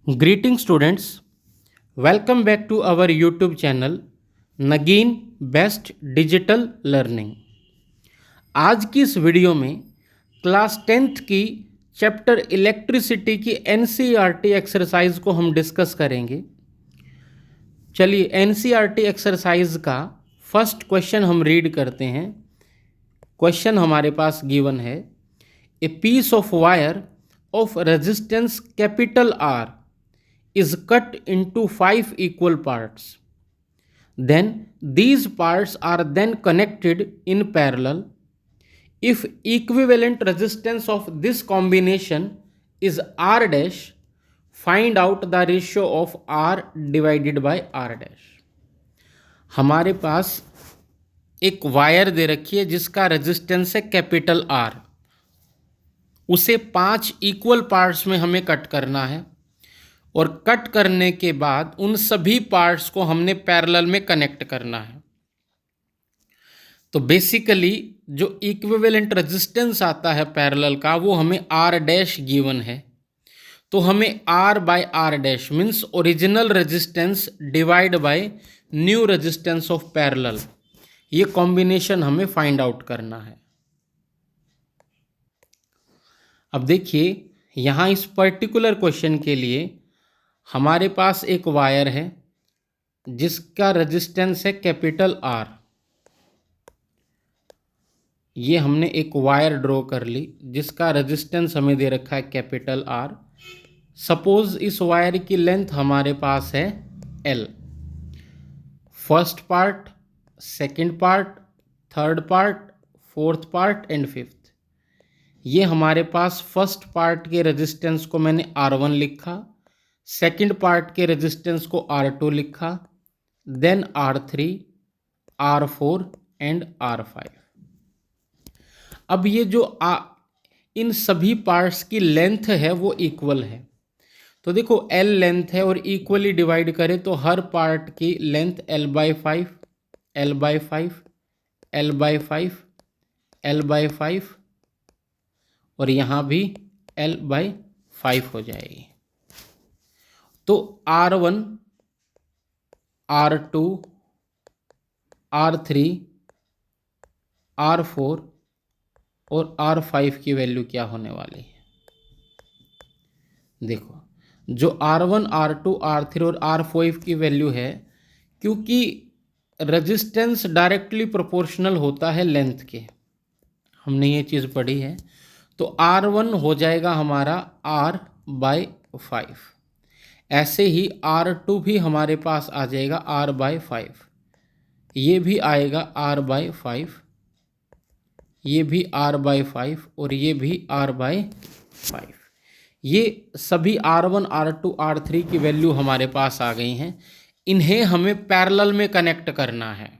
Greeting students, welcome back to our YouTube channel Nagin best digital learning. आज की इस video में क्लास 10th की चैप्टर इलेक्ट्रिसिटी की NCERT एक्सरसाइज को हम डिस्कस करेंगे। चलिए NCERT एक्सरसाइज का फर्स्ट क्वेश्चन हम रीड करते हैं। क्वेश्चन हमारे पास गिवन है, a piece of wire of resistance capital R is cut into 5 equal parts. Then these parts are then connected in parallel. If equivalent resistance of this combination is R dash, find out the ratio of R divided by R dash. हमारे पास एक wire दे रखी है जिसका resistance है capital R, उसे 5 equal parts में हमें cut करना है और कट करने के बाद उन सभी पार्ट्स को हमने पैरेलल में कनेक्ट करना है। तो बेसिकली जो इक्विवेलेंट रेजिस्टेंस आता है पैरेलल का वो हमें R डैश गिवन है, तो हमें R by R dash means original resistance divide by new resistance of parallel, ये कॉम्बिनेशन हमें फाइंड आउट करना है। अब देखिए यहाँ इस पर्टिकुलर क्वेश्चन के लिए हमारे पास एक वायर है जिसका रेजिस्टेंस है कैपिटल R। ये हमने एक वायर ड्रॉ कर ली जिसका रेजिस्टेंस हमें दे रखा है कैपिटल R। सपोज इस वायर की लेंथ हमारे पास है L। First part, second part, third part, fourth part and fifth. ये हमारे पास फर्स्ट पार्ट के रेजिस्टेंस को मैंने R1 लिखा, सेकेंड पार्ट के रेजिस्टेंस को R2 लिखा, then R3, R4 and R5। अब ये जो इन सभी पार्ट्स की लेंथ है वो इक्वल है। तो देखो L लेंथ है और इक्वली डिवाइड करें तो हर पार्ट की length L/5, L/5, L/5, L/5 और यहाँ भी L/5 हो जाएगी। तो R1, R2, R3, R4 और R5 की वैल्यू क्या होने वाली है? देखो जो R1, R2, R3 और R5 की वैल्यू है, क्योंकि रेजिस्टेंस डायरेक्टली प्रोपोर्शनल होता है लेंथ के, हमने ये चीज़ पढ़ी है। तो R1 हो जाएगा हमारा R/5, ऐसे ही R2 भी हमारे पास आ जाएगा R/5, ये भी आएगा R/5, ये भी R/5 और ये भी R/5। ये सभी R1, R2, R3 की वैल्यू हमारे पास आ गई हैं। इन्हें हमें पैरेलल में कनेक्ट करना है।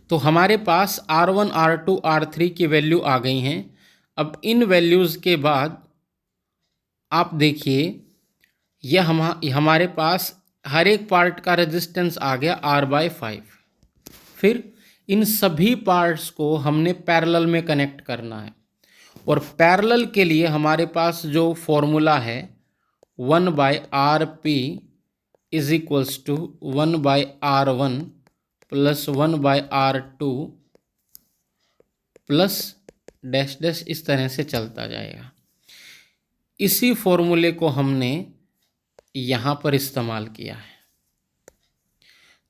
तो हमारे पास R1, R2, R3 की वैल्यू आ गई हैं। अब इन वैल्यूज़ के बाद आप देखिए यह हमारे पास हर एक पार्ट का रेजिस्टेंस आ गया R/5। फिर इन सभी पार्ट्स को हमने पैरेलल में कनेक्ट करना है और पैरेलल के लिए हमारे पास जो फॉर्मूला है 1/RP is equals to 1/R1 plus 1/R2 plus dash dash, इस तरह से चलता जाएगा। इसी फॉर्मूले को हमने यहाँ पर इस्तेमाल किया है।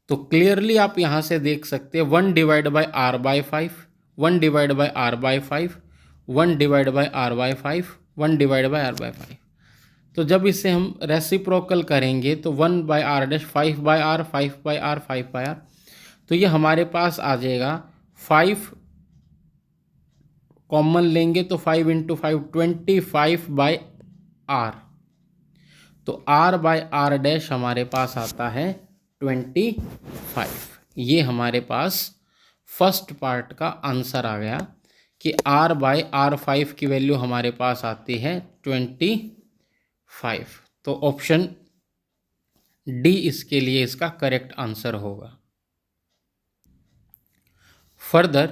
तो क्लियरली आप यहाँ से देख सकते हैं 1 divide by R/5, 1 divide by R/5, 1 divide by R/5, 1 divide by R/5। तो जब इसे हम रेसिप्रोकल करेंगे तो 1/R dash 5/R, 5/R, 5/R, तो ये हमारे पास आ जाएगा 5 कॉमन लेंगे तो 5 × 5 25/R। तो R/R डैश हमारे पास आता है 25। ये हमारे पास फर्स्ट पार्ट का आंसर आ गया कि R/R5 की वैल्यू हमारे पास आती है 25। तो ऑप्शन डी इसके लिए इसका करेक्ट आंसर होगा। Further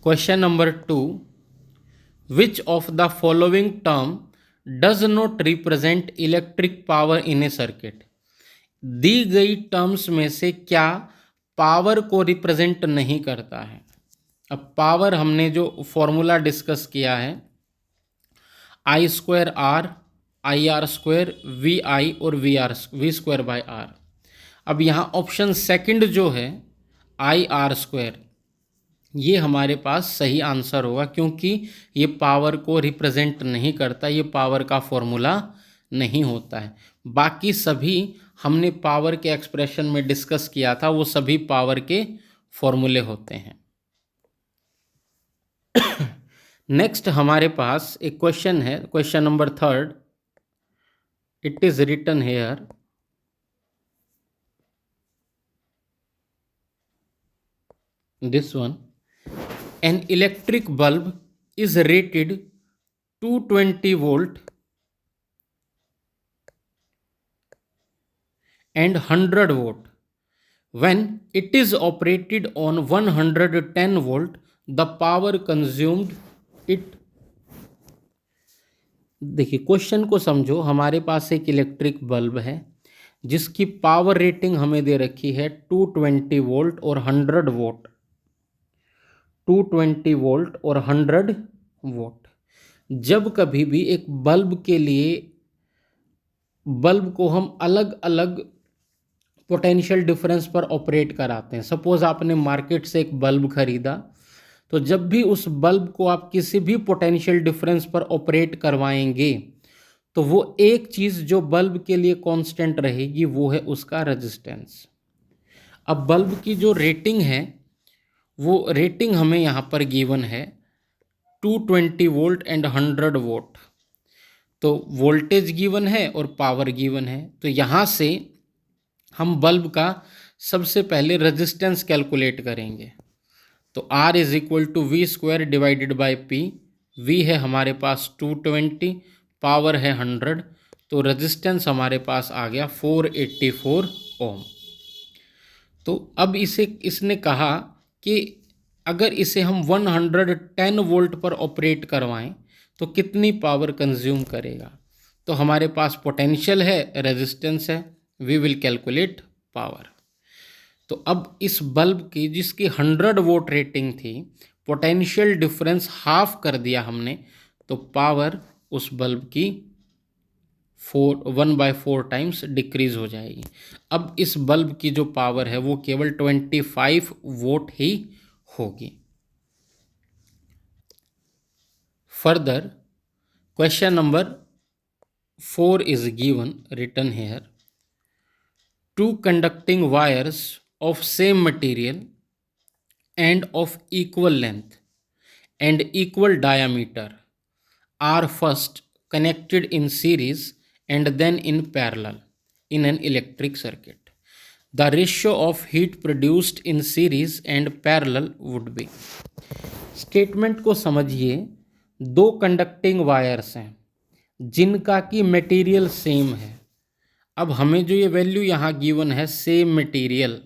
question number 2, which of the following term does not represent electric power in a circuit. दी गई टर्म्स में से क्या पावर को रिप्रेजेंट नहीं करता है। अब पावर हमने जो फॉर्मूला डिस्कस किया है I square R, I R square, V I और वी स्क्वायर बाय आर। अब यहाँ ऑप्शन सेकंड जो है आई आर स्क्वायर, ये हमारे पास सही आंसर होगा क्योंकि ये पावर को रिप्रेजेंट नहीं करता, ये पावर का फॉर्मूला नहीं होता है। बाकी सभी हमने पावर के एक्सप्रेशन में डिस्कस किया था, वो सभी पावर के फॉर्मूले होते हैं। नेक्स्ट हमारे पास एक क्वेश्चन है, question number 3। It is written here, this one, an electric bulb is rated 220 volt and 100 watt. When it is operated on 110 volt, the power consumed it। देखिए क्वेश्चन को समझो। हमारे पास एक इलेक्ट्रिक बल्ब है जिसकी पावर रेटिंग हमें दे रखी है 220 वोल्ट और 100 वोल्ट, 220 वोल्ट और 100 वोल्ट। जब कभी भी एक बल्ब के लिए बल्ब को हम अलग अलग पोटेंशियल डिफरेंस पर ऑपरेट कराते हैं, सपोज आपने मार्केट से एक बल्ब खरीदा, तो जब भी उस बल्ब को आप किसी भी पोटेंशियल डिफरेंस पर ऑपरेट करवाएंगे तो वो एक चीज़ जो बल्ब के लिए कांस्टेंट रहेगी वो है उसका रेजिस्टेंस। अब बल्ब की जो रेटिंग है वो रेटिंग हमें यहाँ पर गिवन है 220 वोल्ट एंड 100 वोल्ट। तो वोल्टेज गिवन है और पावर गिवन है, तो यहाँ से हम बल्ब का सबसे पहले रेजिस्टेंस कैलकुलेट करेंगे। तो R is equal to V square divided by P. V है हमारे पास 220, पावर है 100, तो रेजिस्टेंस हमारे पास आ गया 484 ओम। तो अब इसने कहा कि अगर इसे हम 110 वोल्ट पर ऑपरेट करवाएं तो कितनी पावर कंज्यूम करेगा। तो हमारे पास पोटेंशियल है, रेजिस्टेंस है, वी विल कैलकुलेट पावर। तो अब इस बल्ब की जिसकी 100 वोल्ट रेटिंग थी, पोटेंशियल डिफरेंस हाफ कर दिया हमने, तो पावर उस बल्ब की 1/4 टाइम्स डिक्रीज हो जाएगी। अब इस बल्ब की जो पावर है वो केवल 25 वोल्ट ही होगी। Further question number 4 is given written here, 2 conducting wires of same material and of equal length and equal diameter are first connected in series and then in parallel in an electric circuit. The ratio of heat produced in series and parallel would be। Statement को समझिए। 2 conducting wires हैं जिनका की material same है। अब हमें जो ये वैल्यू यहाँ गिवन है सेम मटेरियल,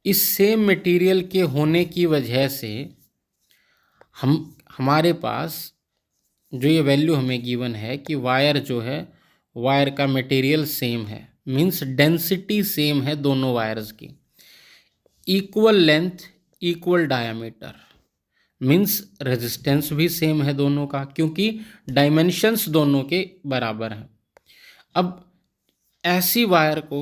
इस सेम मटेरियल के होने की वजह से हमारे पास जो ये वैल्यू हमें गिवन है कि वायर जो है वायर का मटेरियल सेम है, मींस डेंसिटी सेम है दोनों वायर्स की। Equal length equal diameter means resistance भी सेम है दोनों का, क्योंकि डायमेंशंस दोनों के बराबर हैं। अब ऐसी वायर को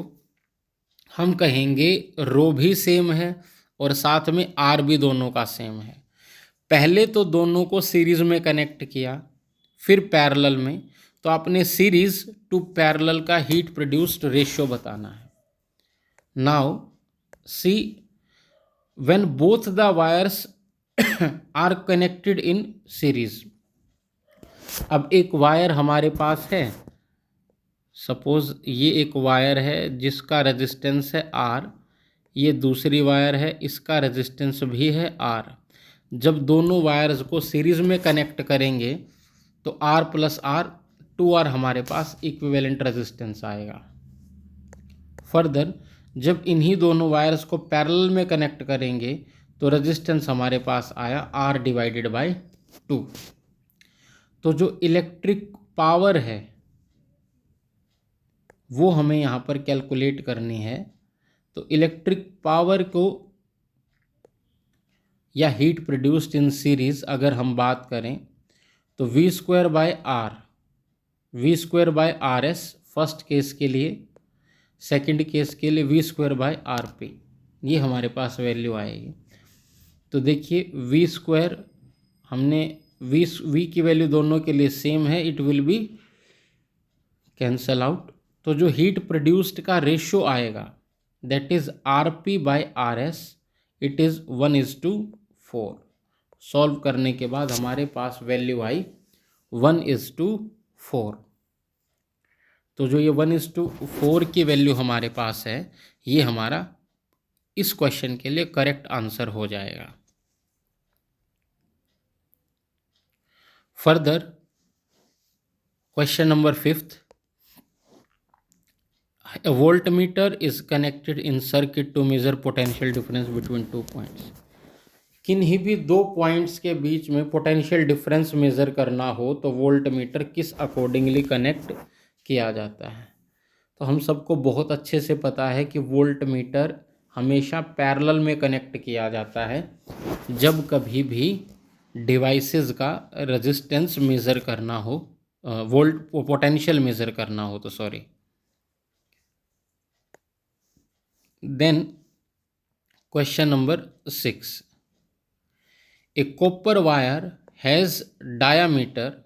हम कहेंगे रो भी सेम है और साथ में आर भी दोनों का सेम है। पहले तो दोनों को सीरीज में कनेक्ट किया, फिर पैरेलल में, तो आपने सीरीज टू पैरेलल का हीट प्रोड्यूस्ड रेशियो बताना है। Now see when both the wires are connected in series. अब एक वायर हमारे पास है, सपोज ये एक वायर है जिसका रेजिस्टेंस है R, ये दूसरी वायर है इसका रेजिस्टेंस भी है R। जब दोनों वायर्स को सीरीज में कनेक्ट करेंगे तो R प्लस R 2R हमारे पास इक्विवेलेंट रेजिस्टेंस आएगा। फर्दर जब इन्हीं दोनों वायर्स को पैरेलल में कनेक्ट करेंगे तो रेजिस्टेंस हमारे पास आया R डिवाइडेड बाय 2। तो जो इलेक्ट्रिक पावर है वो हमें यहाँ पर कैलकुलेट करनी है। तो इलेक्ट्रिक पावर को या हीट प्रोड्यूस्ड इन सीरीज अगर हम बात करें तो V² bye RS first case के लिए, सेकंड केस के लिए V²/RP, ये हमारे पास वैल्यू आएगी। तो देखिए V² हमने V की वैल्यू दोनों के लिए सेम है, it will B cancel out. तो जो हीट प्रोड्यूस्ड का रेशियो आएगा that is RP/RS, it is 1:4। Solve करने के बाद हमारे पास वैल्यू आई 1:4। तो जो ये 1:4 की वैल्यू हमारे पास है, ये हमारा इस क्वेश्चन के लिए करेक्ट आंसर हो जाएगा। Further question number 5th, a voltmeter is connected in circuit to measure potential difference between 2 points। किन्हीं भी दो पॉइंट्स के बीच में पोटेंशियल डिफरेंस मेज़र करना हो तो वोल्टमीटर किस अकॉर्डिंगली कनेक्ट किया जाता है। तो हम सबको बहुत अच्छे से पता है कि वोल्टमीटर हमेशा पैरेलल में कनेक्ट किया जाता है जब कभी भी डिवाइसेस का रेजिस्टेंस मेज़र करना हो, वोल्ट पोटेंशियल मेज़र करना हो तो sorry. Then question number 6, a copper wire has diameter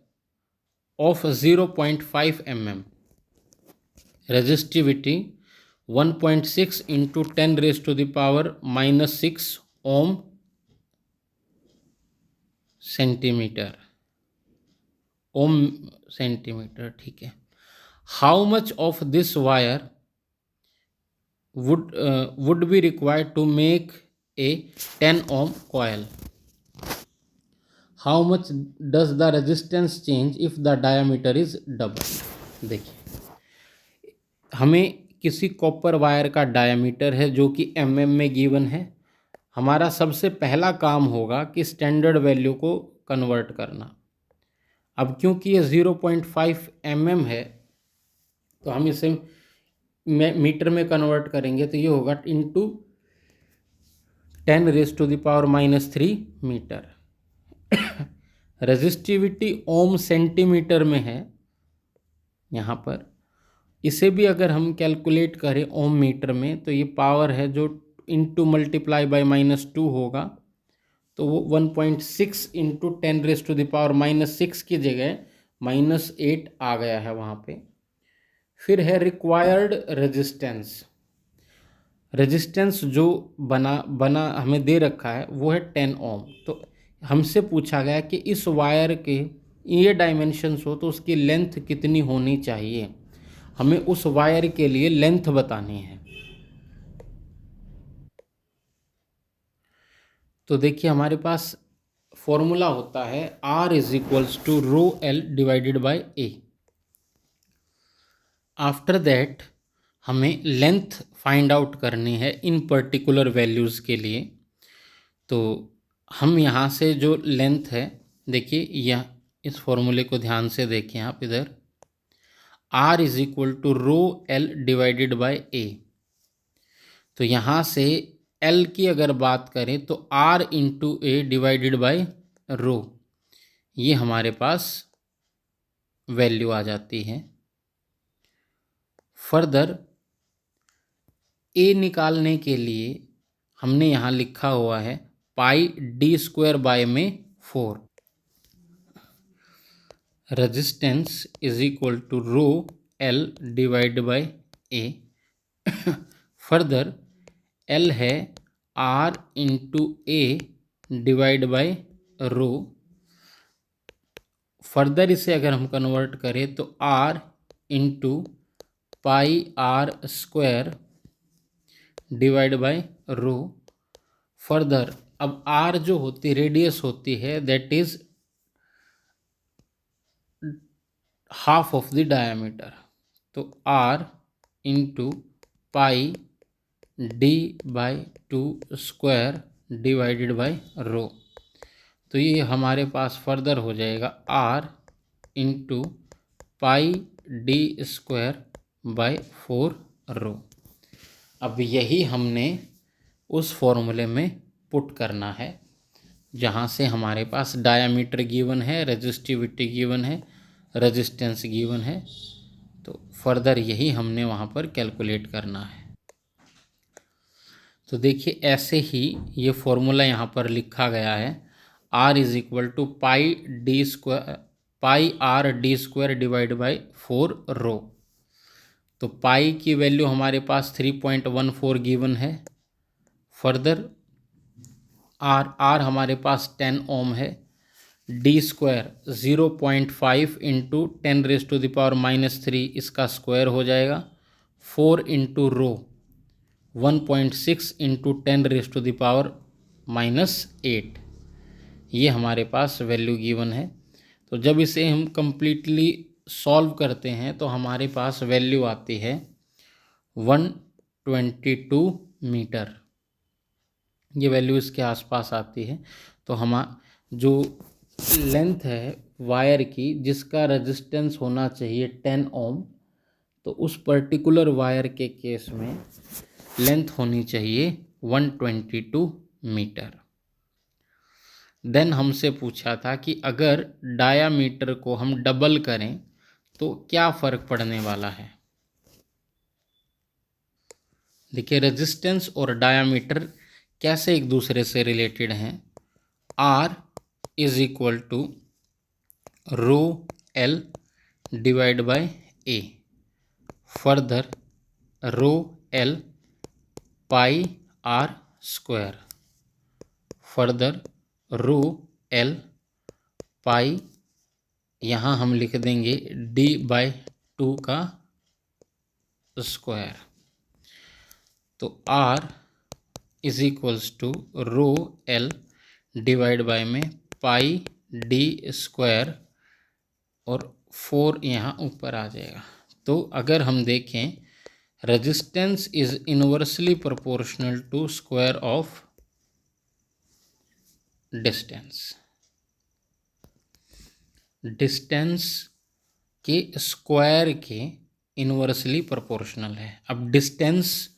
of 0.5 mm, resistivity 1.6 into 10 raised to the power -6 ohm centimetre, ठीक है। How much of this wire would be required to make a 10 ohm coil? How much does the resistance change if the diameter is double? देखिए हमें किसी copper wire का diameter है जो कि mm में गिवन है। हमारा सबसे पहला काम होगा कि स्टैंडर्ड वैल्यू को कन्वर्ट करना। अब क्योंकि ये 0.5 mm है तो हम इसे मीटर में कन्वर्ट करेंगे तो ये होगा into 10 raise to the power -3 metre. Resistivity ohm centimetre में है यहाँ पर, इसे भी अगर हम कैलकुलेट करें ओम मीटर में तो ये पावर है जो इंटू मल्टीप्लाई बाय -2 होगा, तो वो 1.6 into 10 raise to the power -6 की जगह -8 आ गया है वहाँ पे। फिर है रिक्वायर्ड रेजिस्टेंस। रेजिस्टेंस जो बना हमें दे रखा है वो है 10 ओम। तो हमसे पूछा गया कि इस वायर के ये डायमेंशंस हो तो उसकी लेंथ कितनी होनी चाहिए, हमें उस वायर के लिए लेंथ बतानी है। तो देखिए हमारे पास फॉर्मूला होता है R = ρL/A। आफ्टर दैट हमें लेंथ फाइंड आउट करनी है इन पर्टिकुलर वैल्यूज़ के लिए। तो हम यहाँ से जो लेंथ है, देखिए यह इस फॉर्मूले को ध्यान से देखें आप इधर, R = ρL/A। तो यहाँ से L की अगर बात करें तो R × A/ρ, ये हमारे पास वैल्यू आ जाती है। फर्दर A निकालने के लिए हमने यहाँ लिखा हुआ है πd²/4। Resistance = ρL/A। Further L है R × A/ρ। फर्दर इसे अगर हम कन्वर्ट करें तो R × πr² फर्दर अब R जो होती रेडियस होती है that is half of the diameter, तो R × πd/2² / ρ। तो ये हमारे पास फर्दर हो जाएगा R into pi D square by 4 रो। अब यही हमने उस फॉर्मूले में पुट करना है जहाँ से हमारे पास डायामीटर गिवन है, रेजिस्टिविटी गिवन है, रेजिस्टेंस गिवन है। तो फर्दर यही हमने वहाँ पर कैलकुलेट करना है। तो देखिए ऐसे ही ये फॉर्मूला यहाँ पर लिखा गया है, R is equal to pi R D square divide by 4 rho. तो पाई की वैल्यू हमारे पास 3.14 गिवन है। फर्दर आर हमारे पास 10 ओम है। डी स्क्वायर 0.5 इंटू 10⁻³ इसका स्क्वायर हो जाएगा। 4 इंटू रो 1.6 इंटू 10⁻⁻8 ये हमारे पास वैल्यू गिवन है। तो जब इसे हम कंप्लीटली सॉल्व करते हैं तो हमारे पास वैल्यू आती है 122 मीटर। ये वैल्यू इसके आसपास आती है। तो जो लेंथ है वायर की जिसका रेजिस्टेंस होना चाहिए 10 ओम, तो उस पर्टिकुलर वायर के केस में लेंथ होनी चाहिए 122 मीटर। देन हमसे पूछा था कि अगर डायामीटर को हम डबल करें तो क्या फ़र्क पड़ने वाला है। देखिए रेजिस्टेंस और डायामीटर कैसे एक दूसरे से रिलेटेड हैं। R is equal to rho L divide by A. Further rho L pi R square. Further rho L pi, यहाँ हम लिख देंगे d/2 का स्क्वायर। तो R is equals to rho L divide by में पाई डी स्क्वायर और 4 यहाँ ऊपर आ जाएगा। तो अगर हम देखें resistance is inversely proportional to square of distance. Distance के स्क्वायर के इनवर्सली प्रोपोर्शनल है। अब डिस्टेंस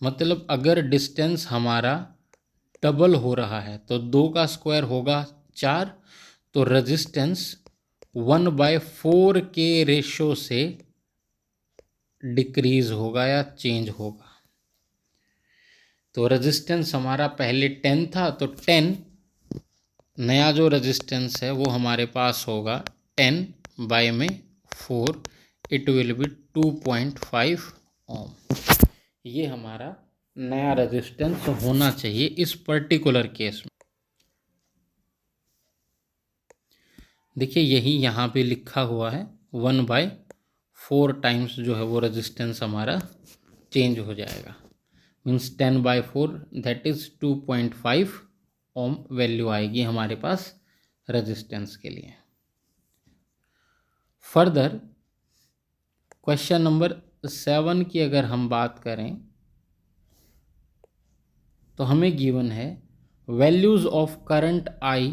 मतलब अगर डिस्टेंस हमारा डबल हो रहा है तो 2 का स्क्वायर होगा 4, तो रेजिस्टेंस 1/4 के रेशो से डिक्रीज होगा या चेंज होगा। तो रेजिस्टेंस हमारा पहले 10 था, तो 10 नया जो रेजिस्टेंस है वो हमारे पास होगा 10/4, इट विल बी 2.5 ओम। ये हमारा नया रेजिस्टेंस होना चाहिए इस पर्टिकुलर केस में। देखिए यही यहाँ पे लिखा हुआ है 1/4 टाइम्स जो है वो रेजिस्टेंस हमारा चेंज हो जाएगा। Means 10/4 that is 2.5 ohm value आएगी हमारे पास रेजिस्टेंस के लिए। फर्दर क्वेश्चन नंबर 7 की अगर हम बात करें तो हमें गिवन है values of current I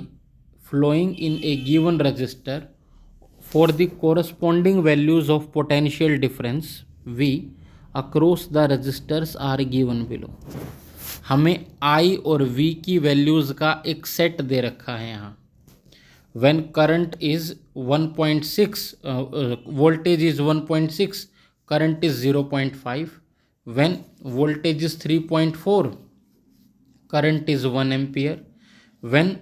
flowing in a given resistor for the corresponding values of potential difference V across the resistors are given below। हमें I और V की वैल्यूज़ का एक सेट दे रखा है यहाँ। when current is 1.6 voltage is 1.6, current is 0.5, when voltage is 3.4, current is 1 ampere, when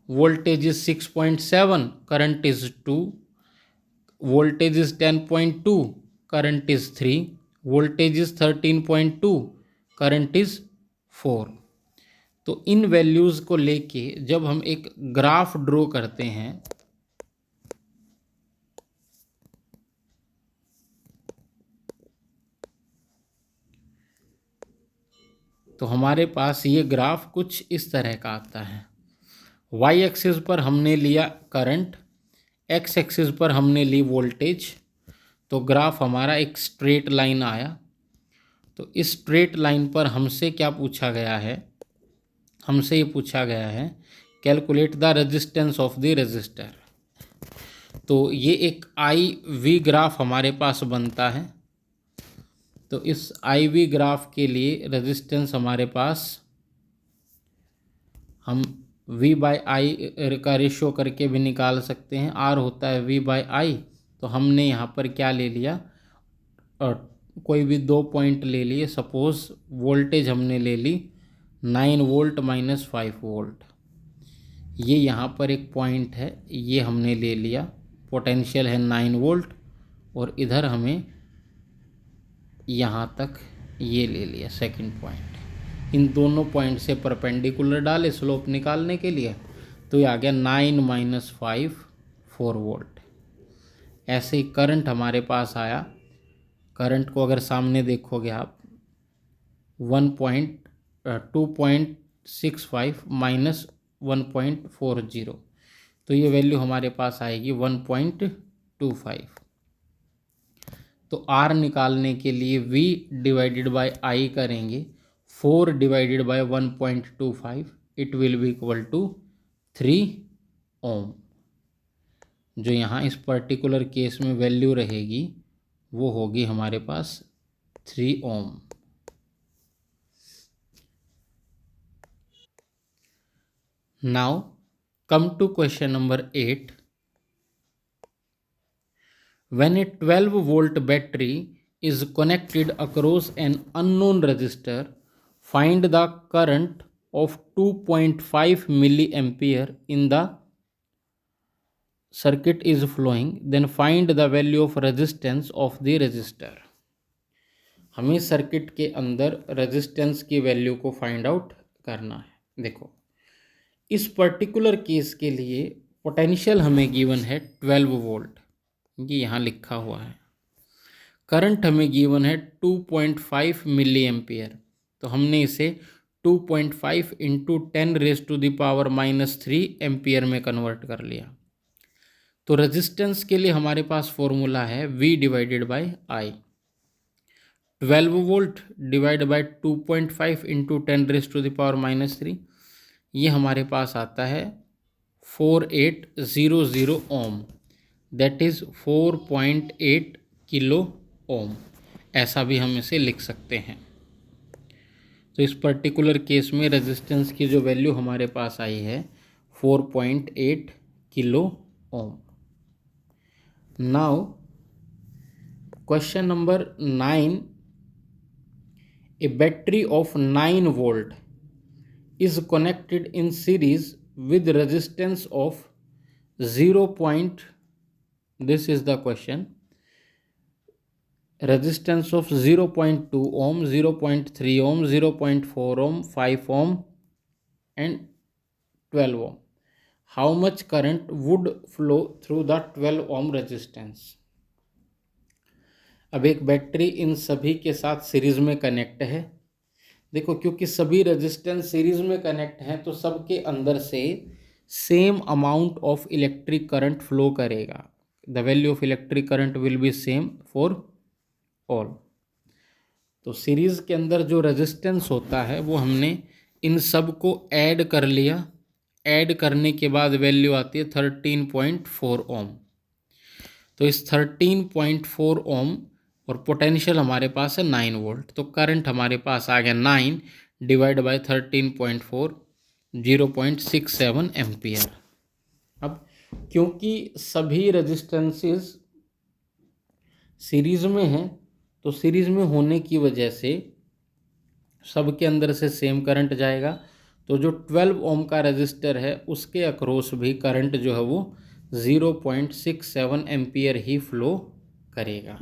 voltage is 6.7, current is 2, voltage is 10.2, current is 3, voltage is 13.2, current is 4। तो इन values को लेके जब हम एक ग्राफ ड्रॉ करते हैं तो हमारे पास ये ग्राफ कुछ इस तरह का आता है। वाई एक्सिस पर हमने लिया करंट, एक्स एक्सिस पर हमने ली वोल्टेज। तो ग्राफ हमारा एक स्ट्रेट लाइन आया। तो इस स्ट्रेट लाइन पर हमसे क्या पूछा गया है, हमसे ये पूछा गया है calculate the resistance of the resistor. तो ये एक आई वी ग्राफ हमारे पास बनता है। तो इस आई वी ग्राफ के लिए रेजिस्टेंस हमारे पास हम V बाई आई का रेशियो करके भी निकाल सकते हैं। R होता है V बाई आई। तो हमने यहाँ पर क्या ले लिया, कोई भी 2 पॉइंट ले लिए। सपोज वोल्टेज हमने ले ली 9 वोल्ट माइनस 5 वोल्ट। ये यहाँ पर एक पॉइंट है, ये हमने ले लिया। पोटेंशियल है 9 वोल्ट और इधर हमें यहाँ तक ये ले लिया सेकंड पॉइंट। इन दोनों पॉइंट से परपेंडिकुलर डाले स्लोप निकालने के लिए, तो ये आ गया 9 माइनस 5 4 वोल्ट। ऐसे ही करंट हमारे पास आया। करंट को अगर सामने देखोगे आप 2.65 माइनस 1.40, तो ये वैल्यू हमारे पास आएगी 1.25। तो R निकालने के लिए V डिवाइडेड बाय I करेंगे। 4 divided by 1.25 it will be equal to 3 ohm. जो यहाँ इस पर्टिकुलर केस में वैल्यू रहेगी वो होगी हमारे पास 3 ohm. Now come to question number 8। When a 12 volt battery is connected across an unknown resistor, find the current of 2.5 milliampere in the circuit is flowing, then find the value of resistance of the resistor। हमें circuit के अंदर resistance की value को find out करना है। देखो इस particular case के लिए पोटेंशियल हमें गिवन है 12 वोल्ट, ये यहाँ लिखा हुआ है। करंट हमें गिवन है 2.5 मिली एम्पियर। तो हमने इसे 2.5 इंटू 10⁻³ एम्पियर में कन्वर्ट कर लिया। तो रेजिस्टेंस के लिए हमारे पास फॉर्मूला है V divided by I। 12 volt divide by 2.5 into 10⁻³ ये हमारे पास आता है 4800 ओम, दैट इज़ 4.8 किलो ओम। ऐसा भी हम इसे लिख सकते हैं। तो इस पर्टिकुलर केस में रेजिस्टेंस की जो वैल्यू हमारे पास आई है 4.8 kilo ohm. Now question number 9। A battery of 9 volt is connected in series with resistance of 0. This is the question. Resistance of 0.2 ohm, 0.3 ohm, 0.4 ohm, 5 ohm and 12 ohm. How much current would flow through the 12 ohm resistance? अब एक battery in सभी के साथ series में connect है। देखो क्योंकि सभी रेजिस्टेंस सीरीज में कनेक्ट हैं तो सबके अंदर से same amount of electric current flow करेगा। The value of electric current will be same for all. तो सीरीज के अंदर जो रेजिस्टेंस होता है वो हमने इन सब को ऐड कर लिया। ऐड करने के बाद वैल्यू आती है 13.4 ओम। तो इस 13.4 ओम और पोटेंशियल हमारे पास है 9 वोल्ट। तो करंट हमारे पास आ गया 9 डिवाइड बाय 13.4 0.67 एम्पियर। अब क्योंकि सभी रेजिस्टेंसेस सीरीज में हैं तो सीरीज में होने की वजह से सबके अंदर से सेम करंट जाएगा। तो जो 12 ओम का रेजिस्टर है उसके अक्रॉस भी करंट जो है वो 0.67 एम्पियर ही फ्लो करेगा।